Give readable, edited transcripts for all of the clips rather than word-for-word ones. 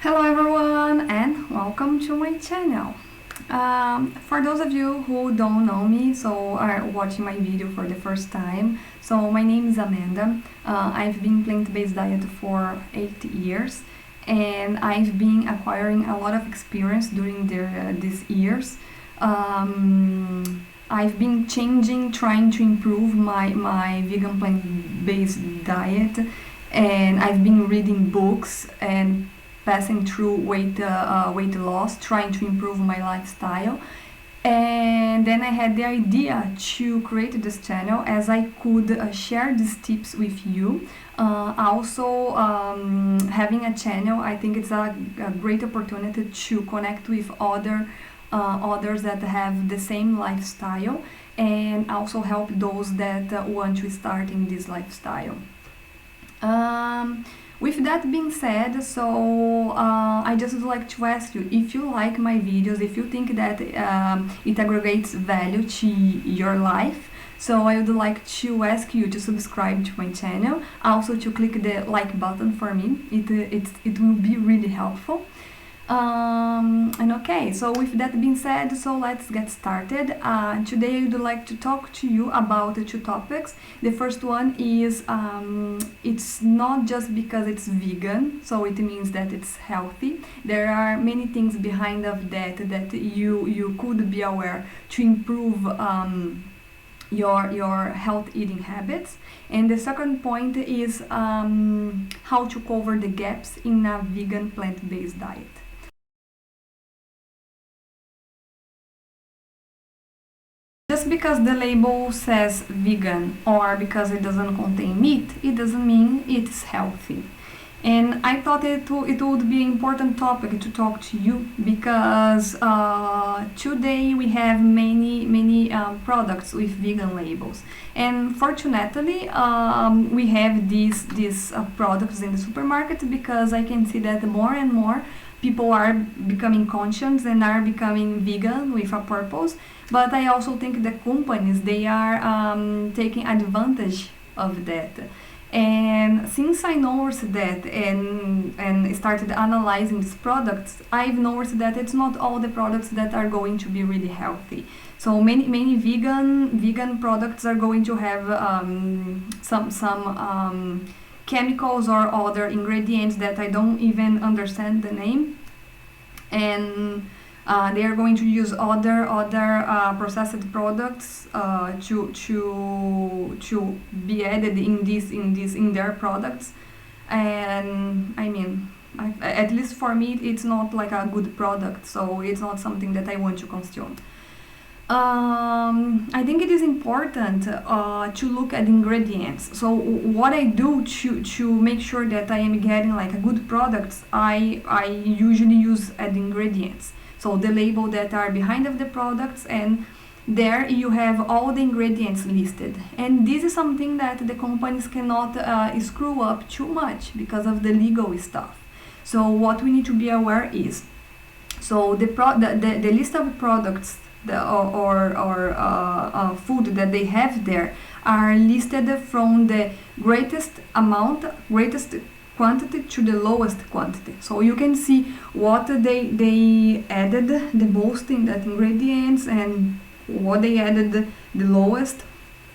Hello everyone and welcome to my channel. For those of you who don't know me, so are watching my video for the first time, so my name is Amanda. I've been plant-based diet for 8 years and I've been acquiring a lot of experience during these years. I've been trying to improve my vegan plant-based diet, and I've been reading books and passing through weight loss, trying to improve my lifestyle. And then I had the idea to create this channel as I could share these tips with you. Having a channel, I think it's a great opportunity to connect with others that have the same lifestyle, and also help those that want to start in this lifestyle. With that being said, so I just would like to ask you, if you like my videos, if you think that it aggregates value to your life, so I would like to ask you to subscribe to my channel, also to click the like button for me. It will be really helpful. And okay, so with that being said, so let's get started. Today I would like to talk to you about two topics. The first one is it's not just because it's vegan, so it means that it's healthy. There are many things behind of that you could be aware to improve your health eating habits. And the second point is how to cover the gaps in a vegan plant-based diet. Just because the label says vegan or because it doesn't contain meat, it doesn't mean it's healthy. And I thought it would be an important topic to talk to you because today we have many products with vegan labels. And fortunately, we have these products in the supermarket because I can see that more and more people are becoming conscious and are becoming vegan with a purpose. But I also think the companies, they are taking advantage of that. And since I noticed that and started analyzing these products, I've noticed that it's not all the products that are going to be really healthy. So many vegan products are going to have some chemicals or other ingredients that I don't even understand the name, and they are going to use other processed products to be added in their products. And I mean, at least for me, it's not like a good product, so it's not something that I want to consume. I think it is important to look at ingredients. So what I do to make sure that I am getting like a good products, I usually use at ingredients. So the label that are behind of the products, and there you have all the ingredients listed. And this is something that the companies cannot screw up too much because of the legal stuff. So what we need to be aware is, so the list of products or food that they have there are listed from the greatest quantity to the lowest quantity. So you can see what they added the most in that ingredients and what they added the lowest,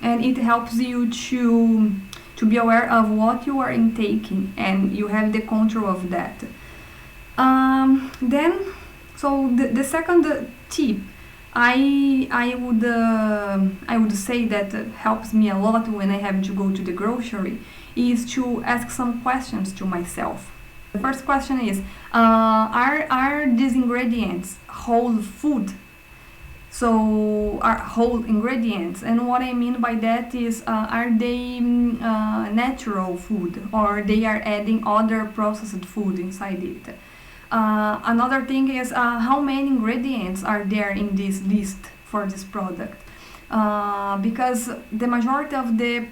and it helps you to be aware of what you are intaking, and you have the control of that. Then, so the second tip I would say that helps me a lot when I have to go to the grocery is to ask some questions to myself. The first question is, are these ingredients whole food? So are whole ingredients, and what I mean by that is, are they natural food, or they are adding other processed food inside it? Another thing is, how many ingredients are there in this list for this product? Because the majority of the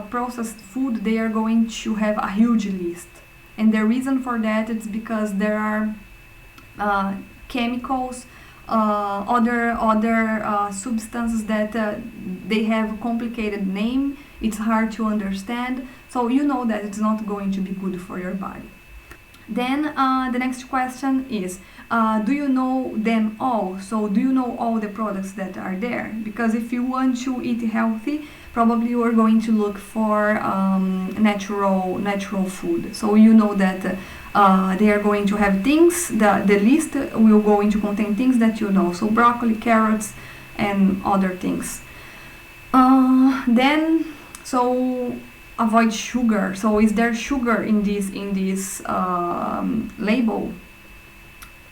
processed food, they are going to have a huge list, and the reason for that is because there are chemicals, other substances that they have complicated name. It's hard to understand, so you know that it's not going to be good for your body. Then the next question is, do you know them all? So do you know all the products that are there? Because if you want to eat healthy, probably you are going to look for natural food. So you know that they are going to have things, the list will going to contain things that you know. So broccoli, carrots, and other things. Then, so avoid sugar. So is there sugar in this label?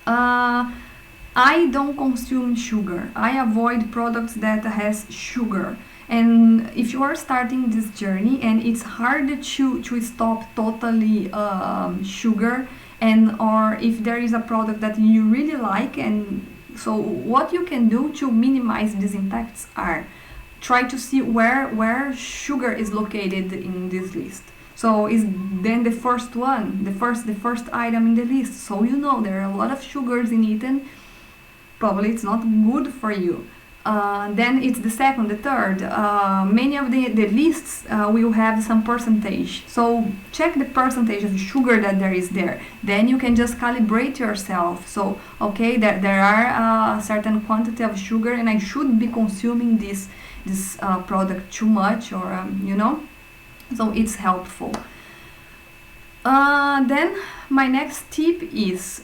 I don't consume sugar. I avoid products that has sugar. And if you are starting this journey and it's hard to stop totally sugar, and or if there is a product that you really like, and so what you can do to minimize these impacts are try to see where sugar is located in this list. So is then the first one, the first item in the list. So you know there are a lot of sugars in it, and probably it's not good for you. Then it's the second, the third. Many of the lists will have some percentage. So check the percentage of sugar that there is there. Then you can just calibrate yourself. So okay, there are a certain quantity of sugar, and I should be consuming this product too much, or you know. So it's helpful. Then my next tip is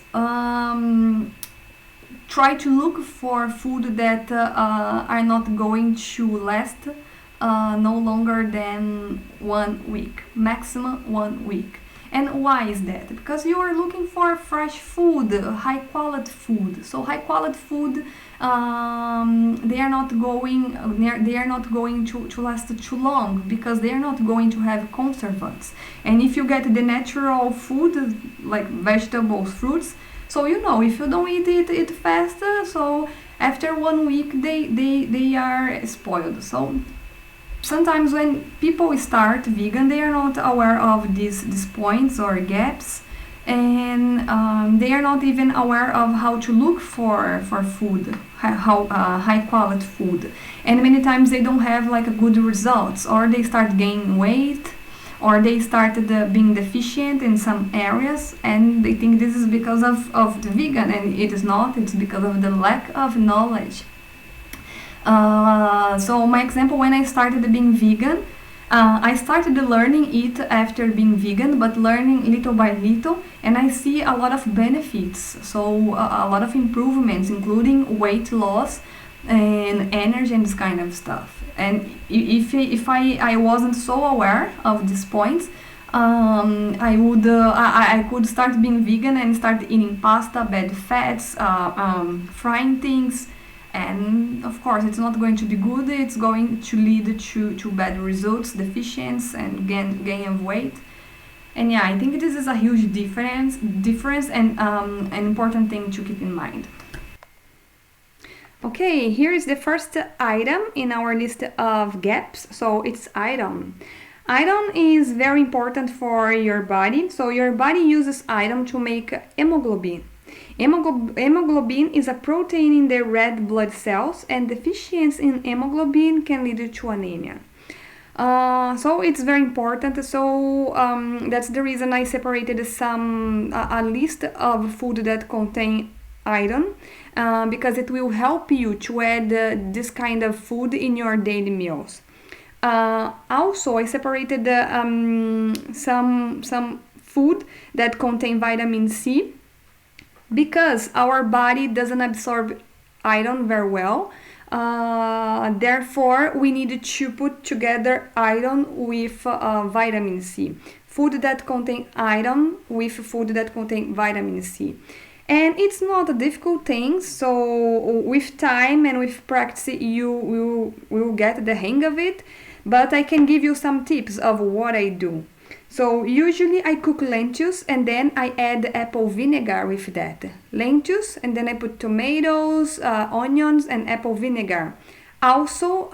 try to look for food that are not going to last no longer than 1 week, maximum 1 week. And why is that? Because you are looking for fresh food, high quality food. So high quality food, they are not going to last too long, because they are not going to have conservants. And if you get the natural food like vegetables, fruits, so you know if you don't eat it fast, so after 1 week they are spoiled. So sometimes when people start vegan, they are not aware of these points or gaps, and they are not even aware of how to look for food, high quality food, and many times they don't have like a good results, or they start gaining weight, or they started being deficient in some areas, and they think this is because of the vegan, and it is not. It's because of the lack of knowledge. So my example, when I started being vegan, I started learning it after being vegan, but learning little by little, and I see a lot of benefits. So a lot of improvements, including weight loss and energy and this kind of stuff. And if I wasn't so aware of these points, I could start being vegan and start eating pasta, bad fats, frying things, and of course it's not going to be good. It's going to lead to bad results, deficiency, and gain of weight. And yeah, I think this is a huge difference and an important thing to keep in mind. Okay, here is the first item in our list of gaps. So it's iron. Iron is very important for your body. So your body uses iron to make hemoglobin. Hemoglobin is a protein in the red blood cells, and deficiency in hemoglobin can lead to anemia. So it's very important. So that's the reason I separated a list of food that contain iron, because it will help you to add this kind of food in your daily meals. Also, I separated some food that contain vitamin C, because our body doesn't absorb iron very well. Therefore, we need to put together iron with vitamin C. Food that contain iron with food that contain vitamin C. And it's not a difficult thing, so with time and with practice you will get the hang of it, but I can give you some tips of what I do. So usually I cook lentils and then I add apple vinegar with that. Lentils, and then I put tomatoes, onions, and apple vinegar. Also,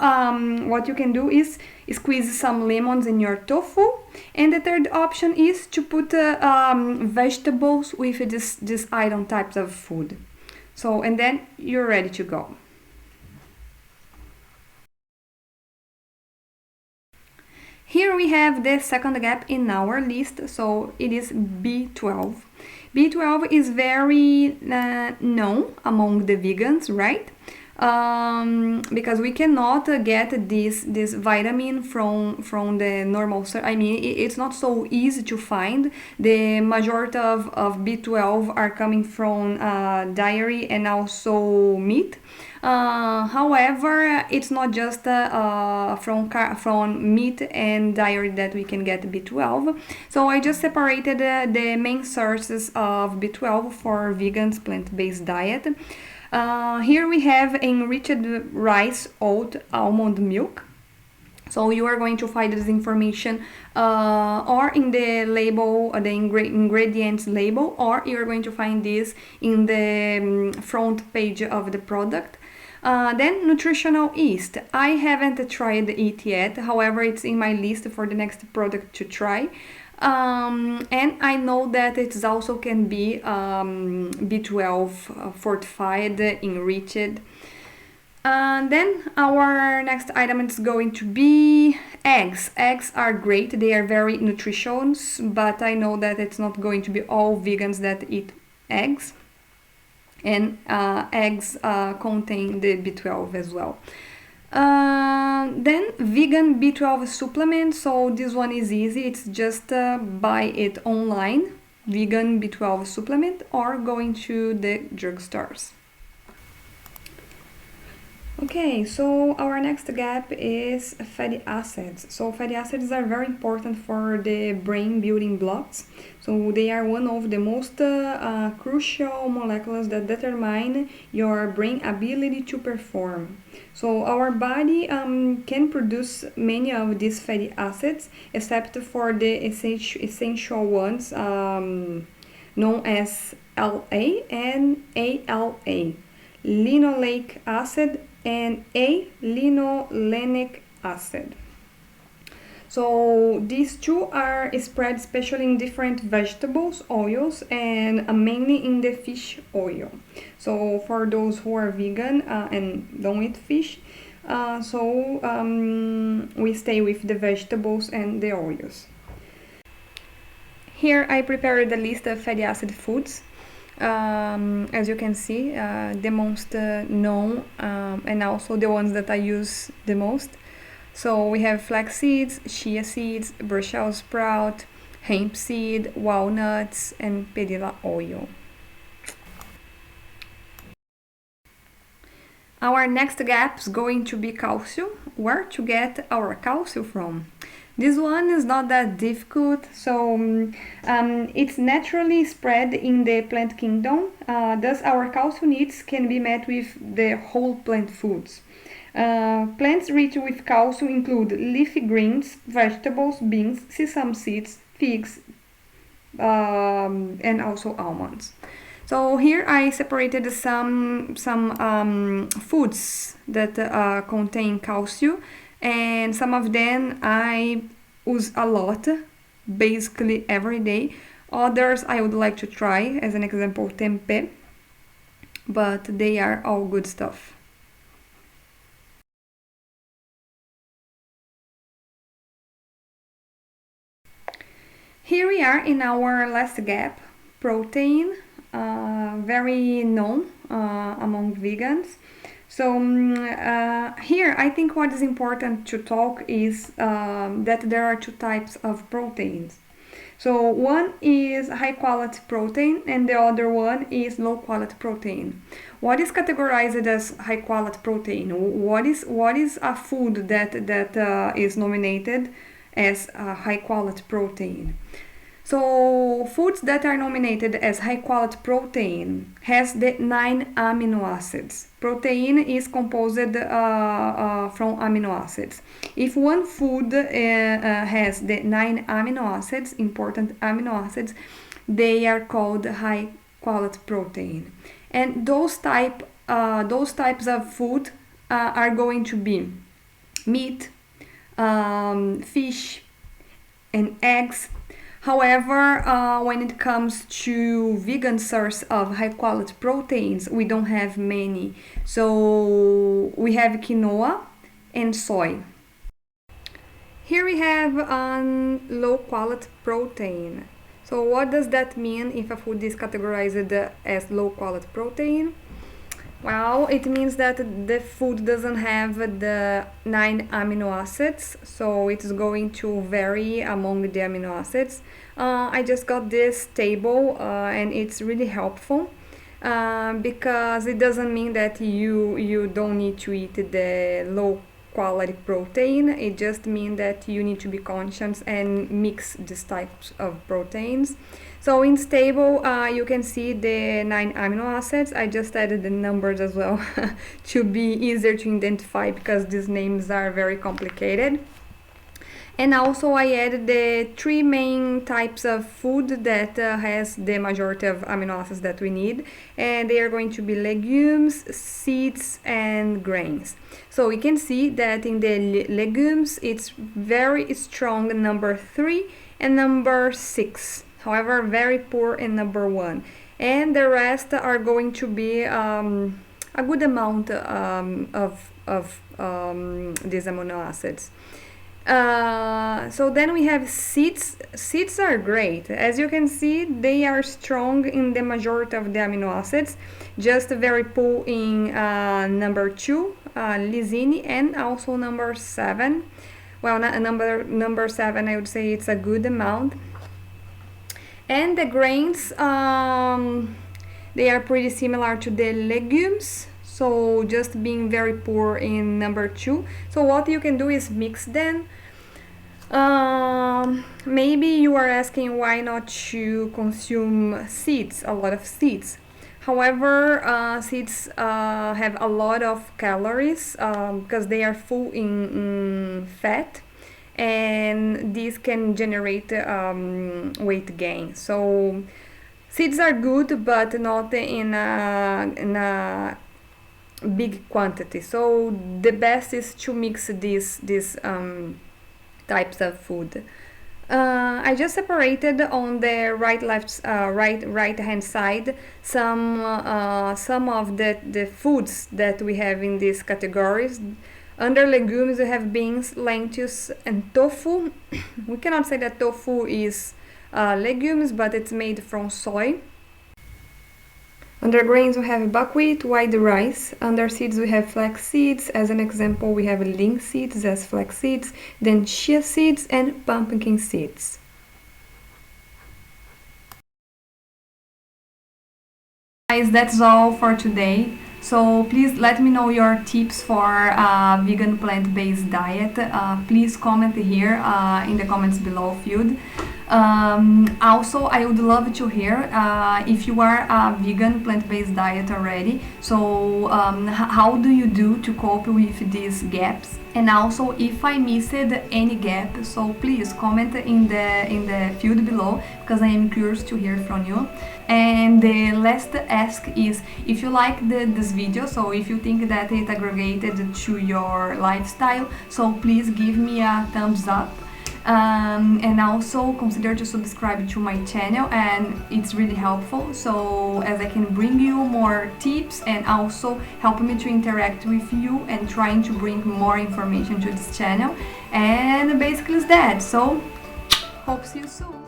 what you can do is squeeze some lemons in your tofu. And the third option is to put vegetables with this iron types of food. So, and then you're ready to go. Here we have the second gap in our list, so it is B12. B12 is very known among the vegans, right? Because we cannot get this vitamin from the normal. I mean, it's not so easy to find. The majority of B12 are coming from dairy and also meat. However, it's not just from meat and dairy that we can get B12. So I just separated the main sources of B12 for vegans plant-based diet. Here we have enriched rice, oat, almond milk. So you are going to find this information or in the label, the ingredients label, or you are going to find this in the front page of the product. Then nutritional yeast. I haven't tried it yet, however it's in my list for the next product to try. And I know that it also can be B12 fortified, enriched. Then our next item is going to be eggs. Eggs are great, they are very nutritious, but I know that it's not going to be all vegans that eat eggs. And eggs contain the B12 as well. Then vegan B12 supplement, so this one is easy, it's just buy it online, vegan B12 supplement, or going to the drugstores. Okay, so our next gap is fatty acids. So fatty acids are very important for the brain building blocks. So they are one of the most crucial molecules that determine your brain ability to perform. So our body can produce many of these fatty acids, except for the essential ones known as LA and ALA, linoleic acid and A-linolenic acid. So these two are spread especially in different vegetables, oils, and mainly in the fish oil. So for those who are vegan and don't eat fish, we stay with the vegetables and the oils. Here I prepared a list of fatty acid foods. As you can see, the most known and also the ones that I use the most. So we have flax seeds, chia seeds, Brussels sprout, hemp seed, walnuts, and perilla oil. Our next gap is going to be calcium. Where to get our calcium from? This one is not that difficult, so it's naturally spread in the plant kingdom. Thus, our calcium needs can be met with the whole plant foods. Plants rich with calcium include leafy greens, vegetables, beans, sesame seeds, figs, and also almonds. So here I separated some foods that contain calcium, and some of them I use a lot, basically every day. Others I would like to try, as an example, tempeh, but they are all good stuff. Here we are in our last gap, protein, very known among vegans. So here I think what is important to talk is that there are two types of proteins. So one is high quality protein and the other one is low quality protein. What is categorized as high quality protein? What is a food that is nominated as high quality protein? So foods that are nominated as high quality protein has the 9 amino acids. Protein is composed from amino acids. If one food has the 9 amino acids, important amino acids, they are called high quality protein. And those types of food are going to be meat, fish, and eggs. However, when it comes to vegan source of high quality proteins, we don't have many. So we have quinoa and soy. Here we have low quality protein. So what does that mean if a food is categorized as low quality protein? Well, it means that the food doesn't have the 9 amino acids, so it's going to vary among the amino acids. I just got this table and it's really helpful because it doesn't mean that you don't need to eat the low quality protein. It just means that you need to be conscious and mix these types of proteins. So in this table you can see the 9 amino acids. I just added the numbers as well to be easier to identify because these names are very complicated. And also I added the 3 main types of food that has the majority of amino acids that we need, and they are going to be legumes, seeds and grains. So we can see that in the legumes it's very strong number 3 and number 6, however very poor in number 1, and the rest are going to be a good amount of these amino acids. So then we have seeds. Seeds are great. As you can see, they are strong in the majority of the amino acids, just very poor in number 2, lysine, and also number 7. Well, number 7, I would say it's a good amount. And the grains, they are pretty similar to the legumes, so just being very poor in number 2. So what you can do is mix them. Maybe you are asking why not to consume seeds, a lot of seeds. However, seeds have a lot of calories because they are full in fat, and these can generate weight gain. So seeds are good, but not in a big quantity. So the best is to mix these types of food. I just separated on the right hand side some of the foods that we have in these categories. Under legumes we have beans, lentils and tofu. We cannot say that tofu is legumes, but it's made from soy. Under grains we have buckwheat, white rice. Under seeds we have flax seeds. As an example, we have linseed seeds as flax seeds, then chia seeds and pumpkin seeds. Guys, that's all for today. So please let me know your tips for vegan plant-based diet. Please comment here in the comments below field. Also, I would love to hear if you are a vegan plant-based diet already. So how do you do to cope with these gaps? And also, if I missed any gap, so please comment in the field below, because I am curious to hear from you. And the last ask is, if you like this video, so if you think that it aggregated to your lifestyle, so please give me a thumbs up. And also consider to subscribe to my channel, and it's really helpful, so as I can bring you more tips and also help me to interact with you and trying to bring more information to this channel. And basically it's that, so hope see you soon.